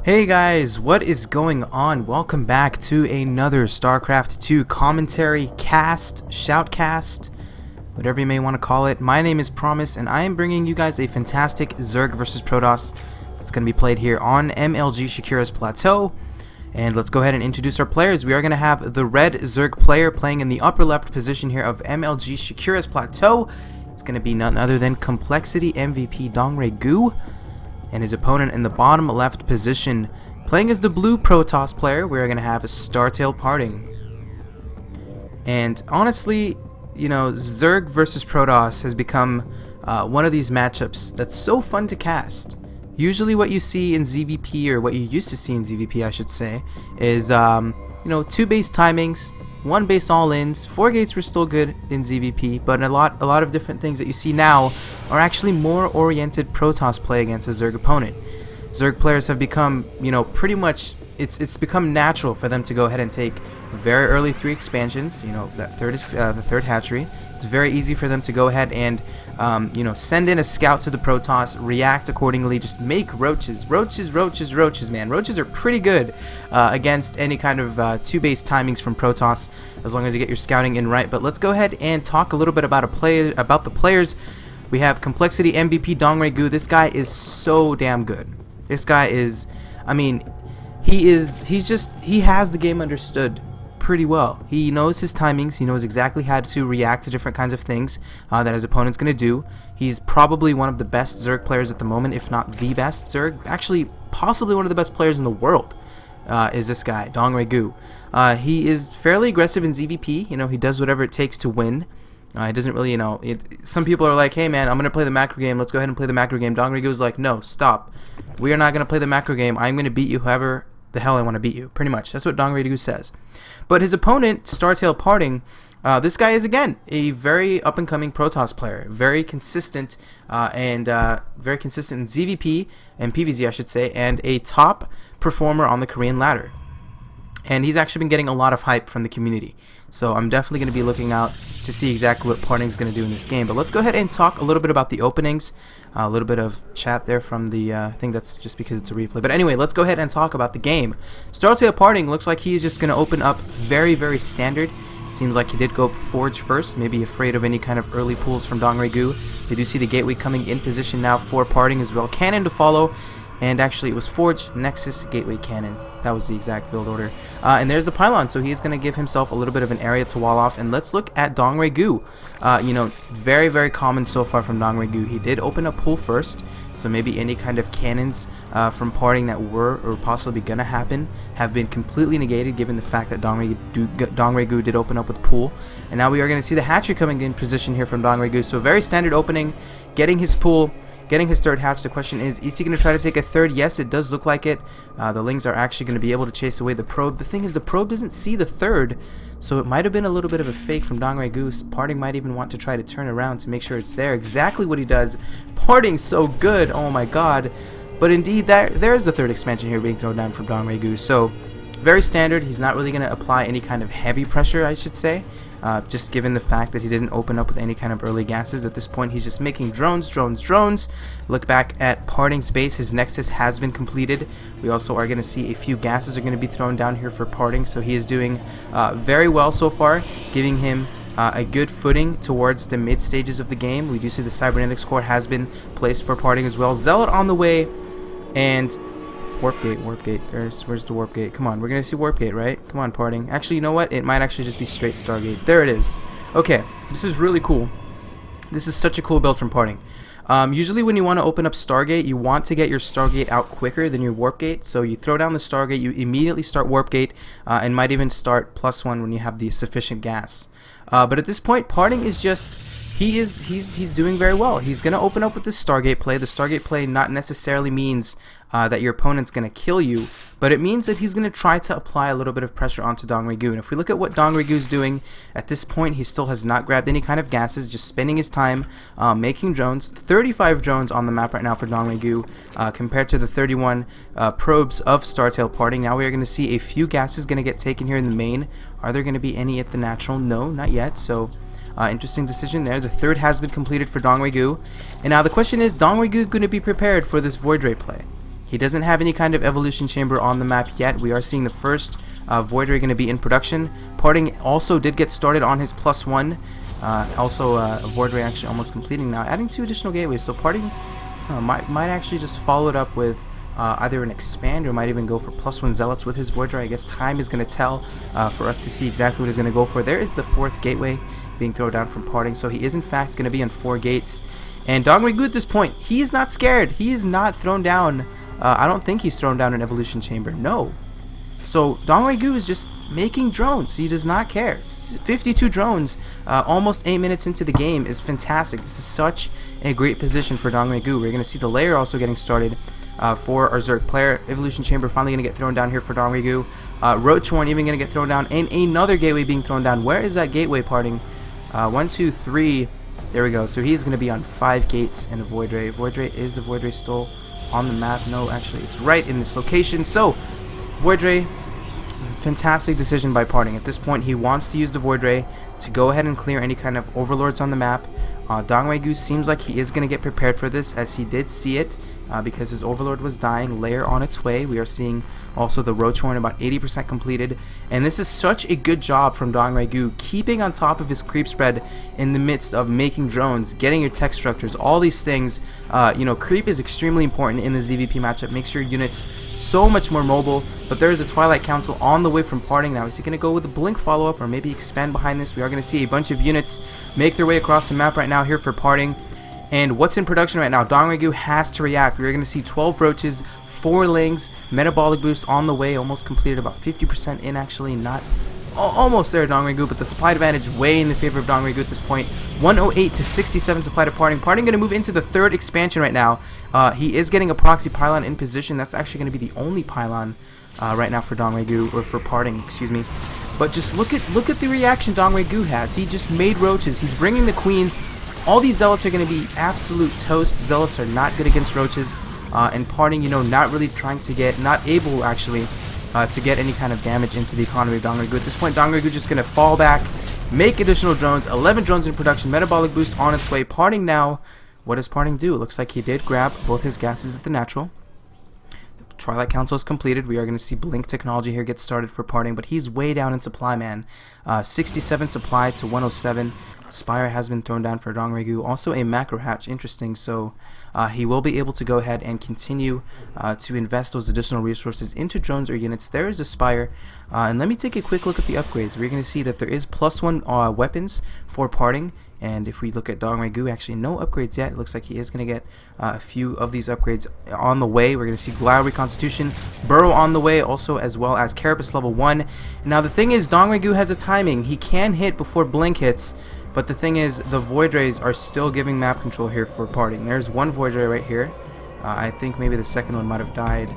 Hey guys, what is going on? Welcome back to another StarCraft 2 commentary cast, shoutcast, whatever you may want to call it. My name is Promise, and I am bringing you guys a fantastic Zerg versus Protoss that's going to be played here on MLG Shakira's Plateau. And let's go ahead and introduce our players. We are going to have the red Zerg player playing in the upper left position here of MLG Shakira's Plateau. It's going to be none other than Complexity MVP Dongre. And his opponent in the bottom left position, playing as the blue Protoss player, we're going to have STParting. And honestly, you know, Zerg versus Protoss has become one of these matchups that's so fun to cast. Usually what you see in ZVP, or what you used to see in ZVP I should say, is you know, 2 base timings, 1 base all-ins. 4 gates were still good in ZVP, but a lot of different things that you see now are actually more oriented Protoss play against a Zerg opponent. Zerg players have become, you know, pretty much, it's become natural for them to go ahead and take very early 3 expansions. You know, that the third hatchery. It's very easy for them to go ahead and you know, send in a scout to the Protoss, react accordingly, just make roaches, man. Roaches are pretty good against any kind of 2 base timings from Protoss, as long as you get your scouting in right. But let's go ahead and talk a little bit about the players. We have Complexity MVP Dongre. This guy is so damn good. This guy is, I mean, he has the game understood pretty well. He knows his timings. He knows exactly how to react to different kinds of things that his opponent's going to do. He's probably one of the best Zerg players at the moment, if not the best Zerg. Actually, possibly one of the best players in the world is this guy, Dongre. He is fairly aggressive in ZVP. You know, he does whatever it takes to win. He doesn't really, you know, some people are like, hey man, I'm going to play the macro game. Let's go ahead and play the macro game. Dongre is like, no, stop. We are not going to play the macro game. I'm going to beat you however the hell I want to beat you. Pretty much. That's what Dongre says. But his opponent, STParting, this guy is, again, a very up-and-coming Protoss player. Very consistent very consistent in ZVP and PvZ, I should say, and a top performer on the Korean ladder. And he's actually been getting a lot of hype from the community. So I'm definitely going to be looking out to see exactly what Parting's going to do in this game. But let's go ahead and talk a little bit about the openings. A little bit of chat there from the, I think that's just because it's a replay. But anyway, let's go ahead and talk about the game. STParting looks like he's just going to open up very, very standard. It seems like he did go Forge first, maybe afraid of any kind of early pulls from Dongre. They do see the gateway coming in position now for Parting as well. Cannon to follow. And actually it was Forge, Nexus, Gateway, Cannon. That was the exact build order. And there's the pylon, so he's going to give himself a little bit of an area to wall off. And let's look at Dongre. You know, very, very common so far from Dongre. He did open up pool first, so maybe any kind of cannons from Parting that were or possibly going to happen have been completely negated, given the fact that Dongre did open up with pool. And now we are going to see the hatchery coming in position here from Dongre. So very standard opening, getting his pool, getting his third hatch. The question is he going to try to take a third? Yes, it does look like it. The Lings are actually going to be able to chase away the probe. The thing is, the probe doesn't see the third, so it might have been a little bit of a fake from Dongre. Parting might even want to try to turn around to make sure it's there. Exactly what he does. Parting's so good. Oh my god. But indeed, there's the third expansion here being thrown down from Dongre. So very standard. He's not really going to apply any kind of heavy pressure, I should say. Just given the fact that he didn't open up with any kind of early gases. At this point, he's just making drones. Look back at Parting's base. His Nexus has been completed. We also are going to see a few gases are going to be thrown down here for Parting. So he is doing very well so far, giving him a good footing towards the mid stages of the game. We do see the Cybernetics core has been placed for Parting as well. Zealot on the way, and Warp gate. Where's the warp gate? Come on, we're gonna see warp gate, right? Come on, Parting. Actually, you know what? It might actually just be straight Stargate. There it is. Okay, this is really cool. This is such a cool build from Parting. Usually when you want to open up Stargate, you want to get your Stargate out quicker than your warp gate. So you throw down the Stargate, you immediately start warp gate, and might even start +1 when you have the sufficient gas. But at this point, Parting is just, he's doing very well. He's going to open up with the Stargate play. The Stargate play not necessarily means that your opponent's going to kill you, but it means that he's going to try to apply a little bit of pressure onto Dongre. And if we look at what Dongre is doing, at this point he still has not grabbed any kind of gases, just spending his time making drones. 35 drones on the map right now for Dongre, compared to the 31 probes of STParting. Now we are going to see a few gases going to get taken here in the main. Are there going to be any at the natural? No, not yet. So interesting decision there. The third has been completed for Dongre. And now the question is, Dongre going to be prepared for this Void Ray play? He doesn't have any kind of evolution chamber on the map yet. We are seeing the first Void Ray going to be in production. Parting also did get started on his +1. Void Ray actually almost completing now, adding 2 additional gateways. So Parting might actually just follow it up with either an expand or might even go for +1 zealots with his Void Ray. I guess time is going to tell for us to see exactly what he's going to go for. There is the 4th gateway being thrown down from Parting, so he is in fact going to be on 4 gates. And Dongregoo at this point, he is not scared. He is not thrown down. I don't think he's thrown down an evolution chamber. No. So Dongregoo is just making drones. He does not care. 52 drones, almost 8 minutes into the game is fantastic. This is such a great position for Dongregoo. We're going to see the layer also getting started for our Zerg player. Evolution chamber finally going to get thrown down here for Dongregoo. Roach Horn even going to get thrown down, and another gateway being thrown down. Where is that gateway Parting? 1, 2, 3. There we go. So he's going to be on 5 gates and a Void Ray. Void Ray, is the Void Ray still on the map? No, actually it's right in this location. So Void Ray, fantastic decision by Parting. At this point he wants to use the Void Ray to go ahead and clear any kind of overlords on the map. Dongregoo seems like he is going to get prepared for this, as he did see it because his overlord was dying. Layer on its way. We are seeing also the Roach Horn about 80% completed, and this is such a good job from Dongregoo, keeping on top of his creep spread in the midst of making drones, getting your tech structures, all these things. You know, creep is extremely important in the ZVP matchup. Makes your units so much more mobile. But there is a Twilight Council on the way from Parting. Now, is he going to go with a Blink follow-up or maybe expand behind this? We are going to see a bunch of units make their way across the map right now here for Parting. And what's in production right now? Dongregoo has to react. We're going to see 12 roaches, 4 lings, metabolic boost on the way, almost completed, about 50% in actually, not almost there Dongregoo, but the supply advantage way in the favor of Dongregoo at this point. 108 to 67 supply to Parting. Parting going to move into the 3rd expansion right now. He is getting a proxy pylon in position. That's actually going to be the only pylon right now for Dongregoo, or for Parting, excuse me. But just look at the reaction Dongregoo has. He just made roaches. He's bringing the queens. All these zealots are going to be absolute toast. Zealots are not good against roaches, and Parting, you know, not really trying to get, not able actually to get any kind of damage into the economy of Dongregoo. At this point, Dongregoo just going to fall back, make additional drones. 11 drones in production. Metabolic boost on its way. Parting now. What does Parting do? It looks like he did grab both his gases at the natural. Twilight Council is completed. We are going to see Blink technology here get started for Parting, but he's way down in supply, man. 67 supply to 107. Spire has been thrown down for Dongregoo. Also a macro hatch, interesting. So he will be able to go ahead and continue to invest those additional resources into drones or units. There is a Spire. And let me take a quick look at the upgrades. We're going to see that there is +1 weapons for Parting. And if we look at Dongregoo, actually no upgrades yet. It looks like he is going to get a few of these upgrades on the way. We're going to see Glial Reconstitution, Burrow on the way, also as well as Carapace level 1. Now the thing is, Dongregoo has a timing. He can hit before Blink hits, but the thing is, the Void Rays are still giving map control here for Parting. There's one Void Ray right here. I think maybe the second one might have died.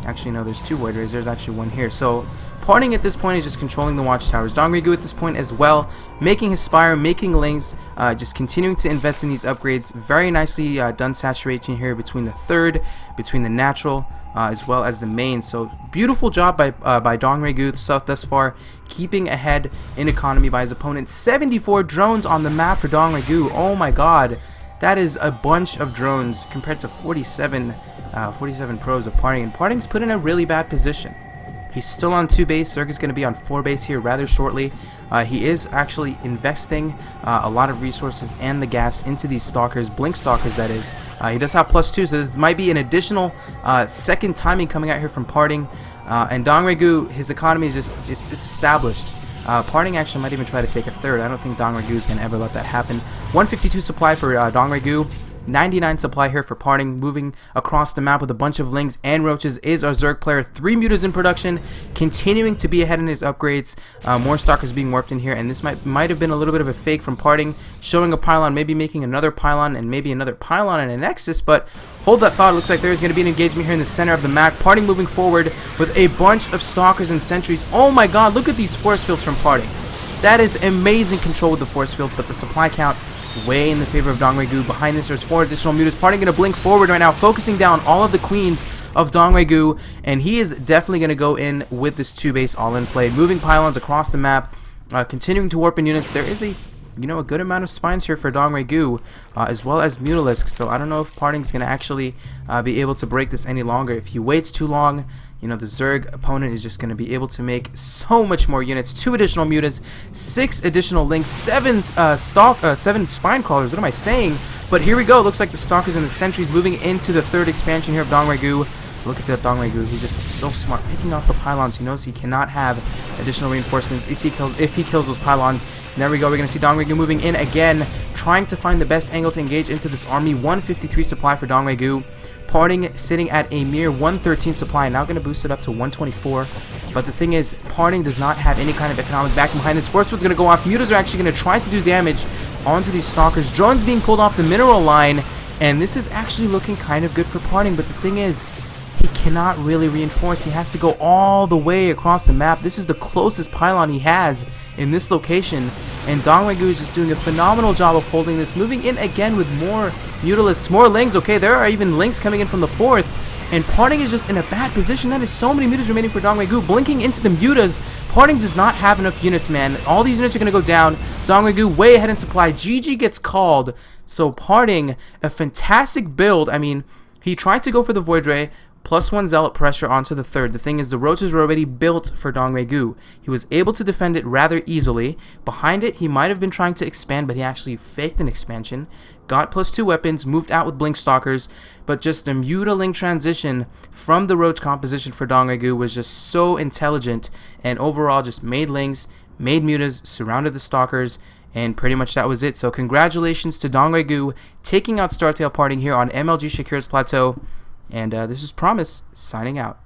Actually, no, there's 2 Void Rays. There's actually one here. So Parting at this point is just controlling the watchtowers. Dongregoo at this point as well, making his Spire, making lings, just continuing to invest in these upgrades. Very nicely done saturation here between the 3rd, between the natural, as well as the main. So beautiful job by Dongregoo thus far, keeping ahead in economy by his opponent. 74 drones on the map for Dongregoo. Oh my god, that is a bunch of drones compared to 47 pros of Parting, and Parting's put in a really bad position. He's still on 2 base. Zerg is going to be on 4 base here rather shortly. He is actually investing a lot of resources and the gas into these stalkers, Blink stalkers that is. He does have +2, so this might be an additional second timing coming out here from Parting. And Dongregoo, his economy is just, it's established. Parting actually might even try to take a 3rd. I don't think Dongregoo is going to ever let that happen. 152 supply for Dongregoo. 99 supply here for Parting. Moving across the map with a bunch of lings and roaches is our Zerg player. 3 mutas in production, continuing to be ahead in his upgrades. More stalkers being warped in here, and this might have been a little bit of a fake from Parting, showing a pylon, maybe making another pylon, and maybe another pylon and a nexus. But hold that thought. It looks like there is going to be an engagement here in the center of the map. Parting moving forward with a bunch of stalkers and sentries. Oh my god, look at these force fields from Parting. That is amazing control with the force fields, but the supply count way in the favor of Dongregoo. Behind this, there's 4 additional mutas. Parting going to blink forward right now, focusing down all of the queens of Dongregoo, and he is definitely going to go in with this 2 base all-in play, moving pylons across the map, continuing to warp in units. There is a a good amount of spines here for Dongregu, as well as Mutalisk. So I don't know if Parting's going to actually be able to break this any longer. If he waits too long, the Zerg opponent is just going to be able to make so much more units. 2 additional mutas, 6 additional links, 7 spine crawlers. What am I saying? But here we go. Looks like the Stalkers and the Sentries moving into the 3rd expansion here of Dongregu. Look at that Dongregu. He's just so smart, picking off the pylons. He knows he cannot have additional reinforcements if he kills those pylons. And there we go. We're going to see Dongregu moving in again, trying to find the best angle to engage into this army. 153 supply for Dongregu. Parting sitting at a mere 113 supply, now going to boost it up to 124. But the thing is, Parting does not have any kind of economic backing behind this. Force Field's going to go off. Mutas are actually going to try to do damage onto these Stalkers. Drones being pulled off the mineral line, and this is actually looking kind of good for Parting. But the thing is, he cannot really reinforce. He has to go all the way across the map. This is the closest pylon he has in this location, and Dongregu is just doing a phenomenal job of holding this. Moving in again with more Mutalisks, more Lings. Okay, there are even Lings coming in from the 4th, and Parting is just in a bad position. That is so many mutas remaining for Dongregu. Blinking into the mutas. Parting does not have enough units, man. All these units are going to go down. Dongregu way ahead in supply. GG gets called. So Parting, a fantastic build. I mean, he tried to go for the Void Ray, +1 Zealot pressure onto the 3rd. The thing is, the roaches were already built for Dongregu. He was able to defend it rather easily. Behind it, he might have been trying to expand, but he actually faked an expansion. Got +2 weapons, moved out with Blink Stalkers, but just the Mutaling transition from the roach composition for Dongregu was just so intelligent, and overall just made Lings, made Mutas, surrounded the Stalkers, and pretty much that was it. So congratulations to Dongregu taking out STParting here on MLG Shakir's Plateau. And this is Promise, signing out.